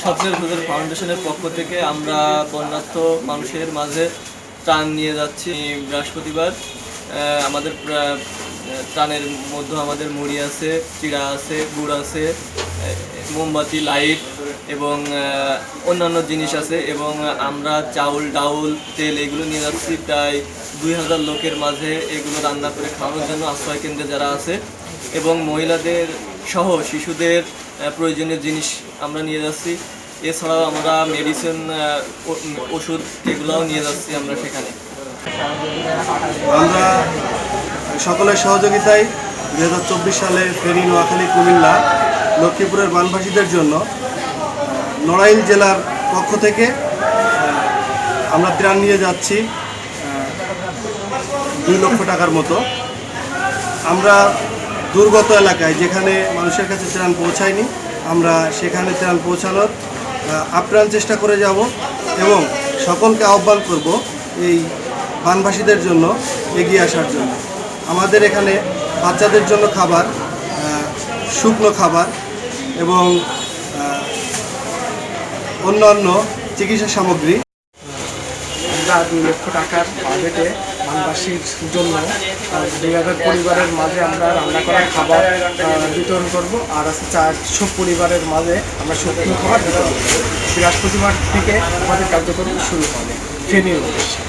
স্বপ্নের ভেতর ফাউন্ডেশনের পক্ষ থেকে আমরা বন্যার্থ মানুষের মাঝে ত্রাণ নিয়ে যাচ্ছি। বৃহস্পতিবার আমাদের ত্রাণের মধ্যে আমাদের মুড়ি আছে, চিড়া আছে, গুড় আছে, মোমবাতি, লাইট এবং অন্যান্য জিনিস আছে এবং আমরা চাউল, ডাউল, তেল এগুলো নিয়ে যাচ্ছি প্রায় 2000 লোকের মাঝে এগুলো রান্না করে খাওয়ানোর জন্য আশ্রয় কেন্দ্রে যারা আছে এবং মহিলাদের সহ শিশুদের প্রয়োজনীয় জিনিস আমরা নিয়ে যাচ্ছি। এছাড়াও আমরা মেডিসিন, ওষুধ এগুলোও নিয়ে যাচ্ছি আমরা সেখানে। আমরা সকলের সহযোগিতায় 2024 সালে ফেনী, নোয়াখালী, কুমিল্লা, লক্ষ্মীপুরের বানভাসীদের জন্য নড়াইল জেলার পক্ষ থেকে আমরা ত্রাণ নিয়ে যাচ্ছি 2 লক্ষ টাকার মতো। আমরা দুর্গত এলাকায় যেখানে মানুষের কাছে ত্রাণ পৌঁছায়নি, আমরা সেখানে ত্রাণ পৌঁছানোর আপ্রাণ চেষ্টা করে যাব এবং সকলকে আহ্বান করব এই বানভাসীদের জন্য এগিয়ে আসার জন্য। আমাদের এখানে বাচ্চাদের জন্য খাবার, শুকনো খাবার এবং অন্যান্য চিকিৎসা সামগ্রী। আমরা 2 লক্ষ টাকার বাজেটে বানবাসীর জন্য 2000 পরিবারের মাঝে আমরা রান্না করা খাবার বিতরণ করব। আর আছে 400 পরিবারের মাঝে আমরা শুকনো খাবার বিতরণ করব। বৃহস্পতিবার থেকে আমাদের কার্যক্রম শুরু হবে ফেনীর উদ্দেশ্যে।